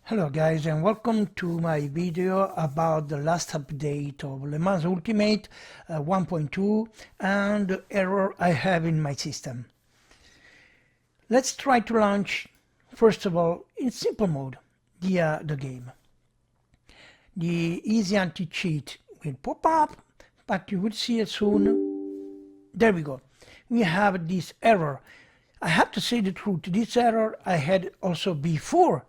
Hello guys, and welcome to my video about the last update of Le Mans Ultimate 1.2 and the error I have in my system. Let's try to launch, first of all, in simple mode, the game. The easy anti-cheat will pop up, but you will see it soon. There we go. We have this error. I have to say the truth, this error I had also before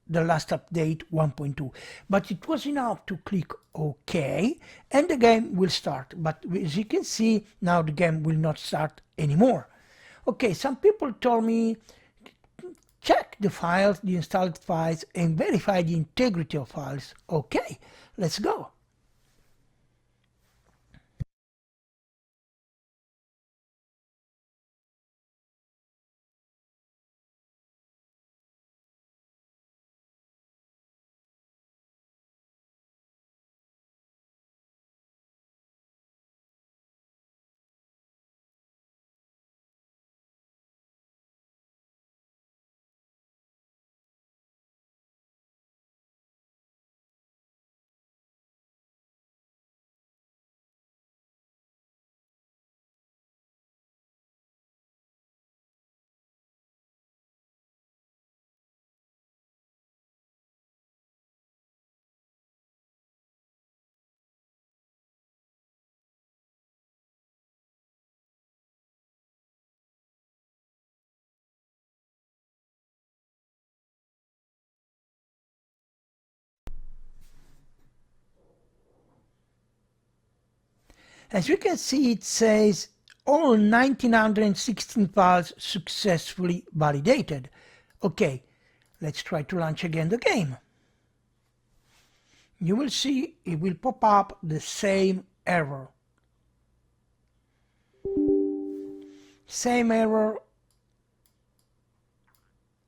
the last update 1.2, but it was enough to click OK and the game will start. But as you can see, now the game will not start anymore. Okay, some people told me check the files, the installed files, and verify the integrity of files. Okay, let's go. As you can see, it says all 1916 files successfully validated. Okay, let's try to launch again the game. You will see it will pop up the same error. Same error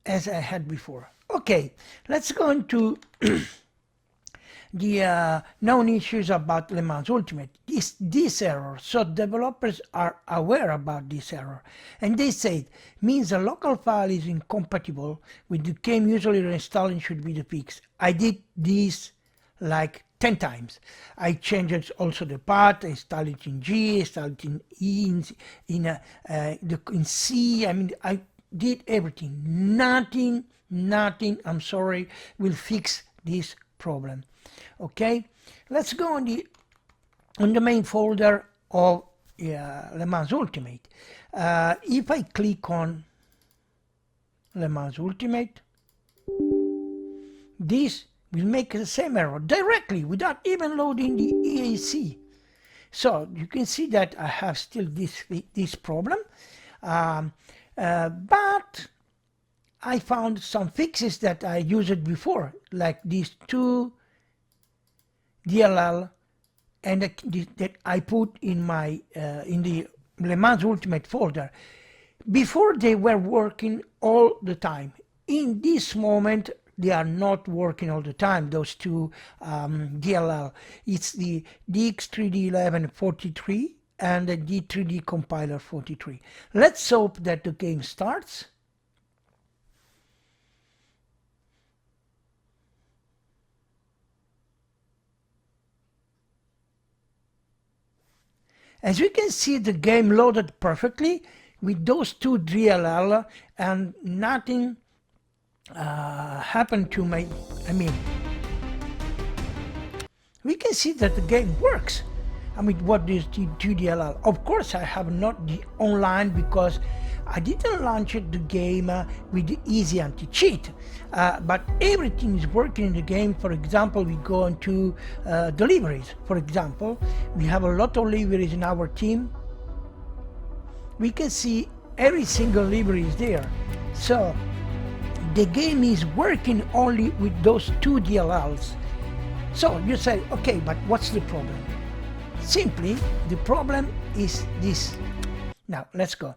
as I had before. Okay, let's go into the known issues about Le Mans Ultimate. This error, so developers are aware about this error, and they say means a local file is incompatible with the game usually reinstalling should be the fix. I did this like 10 times. I changed also the path, I installed it in G, installed it in E, in C. I mean, I did everything. Nothing, I'm sorry, will fix this problem. Okay, let's go on the main folder of Le Mans Ultimate. If I click on Le Mans Ultimate, this will make the same error directly without even loading the EAC. So you can see that I have still this problem, but I found some fixes that I used before, like these two DLL and that I put in my in the Le Mans Ultimate folder. Before they were working all the time. In this moment they are not working all the time, those two DLL. It's the DX3D1143 and the D3D compiler 43. Let's hope that the game starts. As we can see, the game loaded perfectly with those two DLL and nothing happened to my, we can see that the game works. I mean, what is the 2DLL? Of course, I have not the online because I didn't launch the game with the easy anti-cheat. But everything is working in the game. For example, we go into deliveries. For example, we have a lot of deliveries in our team. We can see every single delivery is there. So the game is working only with those two DLLs. So you say, okay, but what's the problem? Simply, the problem is this. Now, let's go.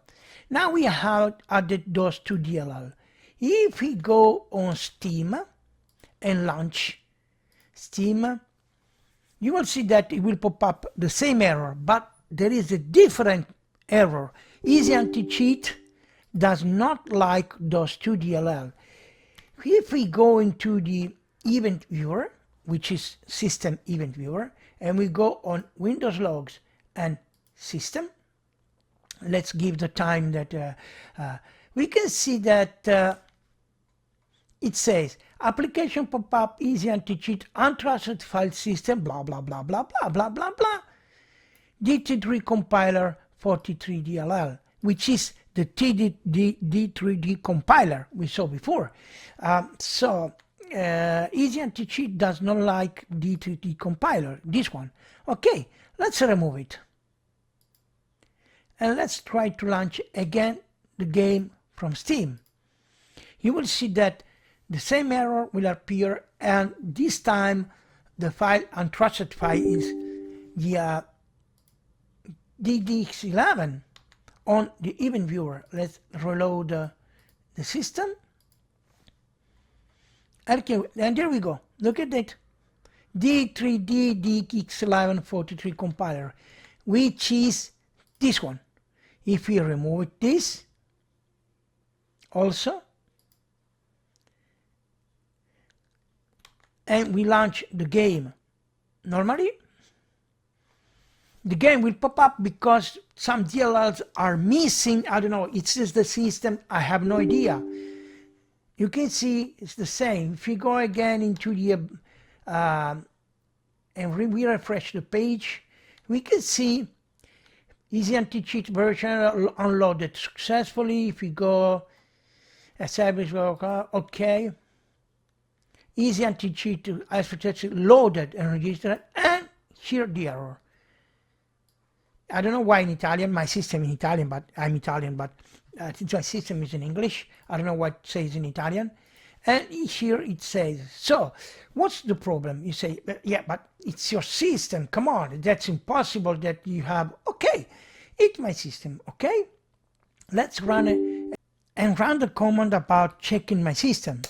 Now we have added those two DLL. If we go on Steam and launch Steam, you will see that it will pop up the same error, but there is a different error. Easy anti-cheat does not like those two DLL. If we go into the event viewer, which is system event viewer, and we go on Windows logs and system. Let's give the time that we can see that it says application pop-up, easy anti-cheat, untrusted file system, blah blah blah blah blah blah blah blah. D3D compiler 43DLL, which is the D3D compiler we saw before. Easy anti-cheat does not like D3D compiler, this one. Okay, let's remove it. And let's try to launch again the game from Steam. You will see that the same error will appear, and this time the file, untrusted file, is the DDX11 on the event viewer. Let's reload the system. Okay, and there we go. Look at it. D3D DX1143 compiler, which is this one. If we remove this also, and we launch the game normally, the game will pop up because some DLLs are missing. I don't know, it's just the system, I have no idea. You can see it's the same. If we go again into the and we refresh the page, we can see easy anti-cheat version unloaded successfully. If we go establish, okay, easy anti-cheat loaded and registered, and here the error. I don't know why in Italian, my system in Italian, but I'm Italian, but since my system is in English, I don't know what it says in Italian. And here it says, so what's the problem? You say, yeah, but it's your system, come on, that's impossible that you have. Okay, it's my system, okay? Let's run it and run the command about checking my system.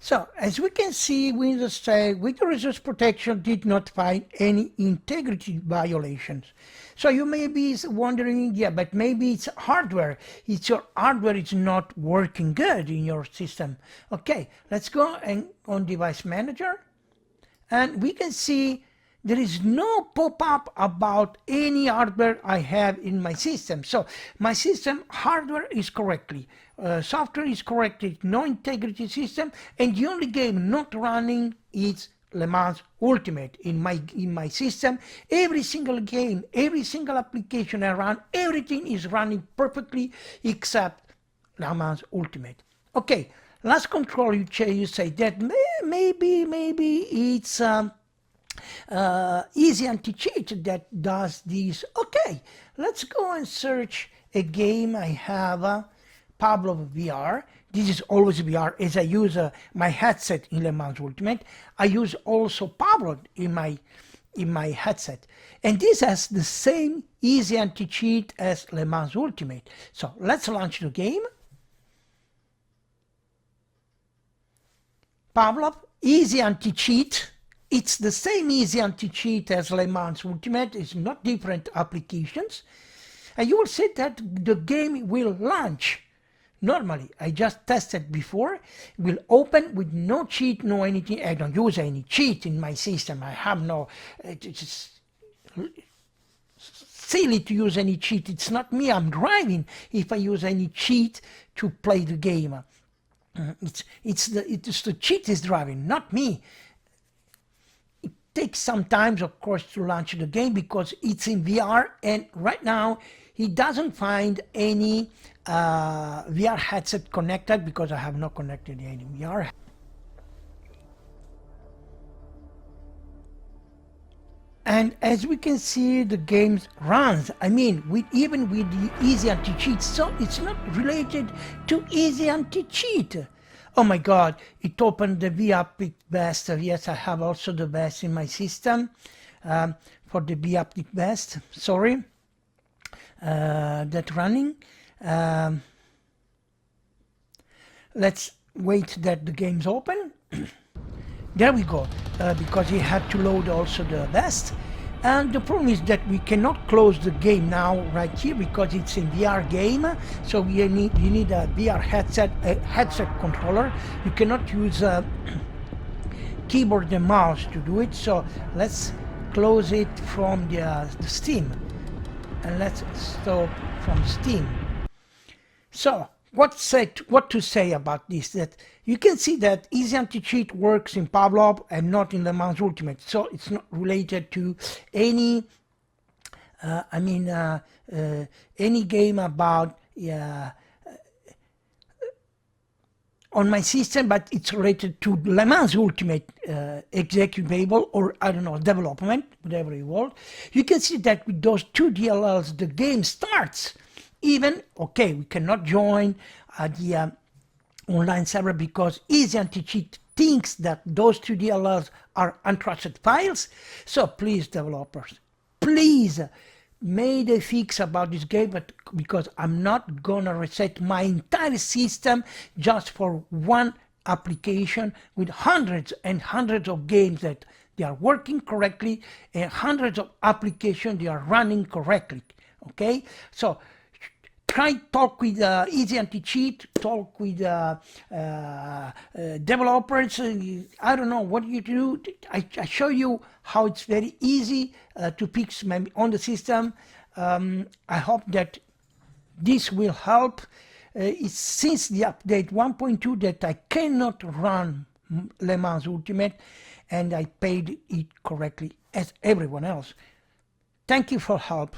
So, as we can see, Windows says with resource protection did not find any integrity violations. So you may be wondering, yeah, but maybe it's hardware. It's your hardware is not working good in your system. Okay, let's go and on Device Manager, and we can see there is no pop-up about any hardware I have in my system. So my system hardware is correctly, software is correctly, no integrity system, and the only game not running is Le Mans Ultimate in my system. Every single game, every single application I run, everything is running perfectly except Le Mans Ultimate. Okay, last control you say that maybe it's easy anti-cheat that does this. Okay, let's go and search a game I have, Pablo VR. This is always VR, as I use my headset in Le Mans Ultimate. I use also Pablo in my headset, and this has the same easy anti-cheat as Le Mans Ultimate. So let's launch the game. Pavlov, easy anti-cheat. It's the same easy anti-cheat as Le Mans Ultimate. It's not different applications. And you will see that the game will launch. Normally, I just tested before, will open with no cheat, no anything. I don't use any cheat in my system. I have no, it's silly to use any cheat. It's not me, I'm driving if I use any cheat to play the game. It's the cheat is driving, not me. It takes some time, of course, to launch the game because it's in VR, and right now he doesn't find any VR headset connected because I have not connected any VR. And as we can see, the game runs. I mean, even with the easy anti-cheat, so it's not related to easy anti-cheat. Oh my God, it opened the VRP best. Yes, I have also the best in my system. for the B Update Best. Sorry, that running. Let's wait that the game's open. There we go, because he had to load also the best. And the problem is that we cannot close the game now right here because it's a VR game. So you need a VR headset, a headset controller. You cannot use a keyboard and mouse to do it. So let's close it from the Steam, and let's stop from Steam. So what to say about this? That you can see that Easy Anti-Cheat works in Pavlov and not in Le Mans Ultimate, so it's not related to any any game about on my system, but it's related to Le Mans Ultimate executable, or I don't know, development, whatever you want. You can see that with those two DLLs the game starts. Even, okay, we cannot join the online server because Easy Anti-Cheat thinks that those two DLLs are untrusted files. So please, developers, please made a fix about this game, but because I'm not gonna reset my entire system just for one application with hundreds and hundreds of games that they are working correctly and hundreds of applications they are running correctly. Okay, so try talk with Easy Anti-Cheat, talk with developers. I don't know what you do. I show you how it's very easy to fix on the system. I hope that this will help. It's since the update 1.2 that I cannot run Le Mans Ultimate, and I paid it correctly as everyone else. Thank you for help.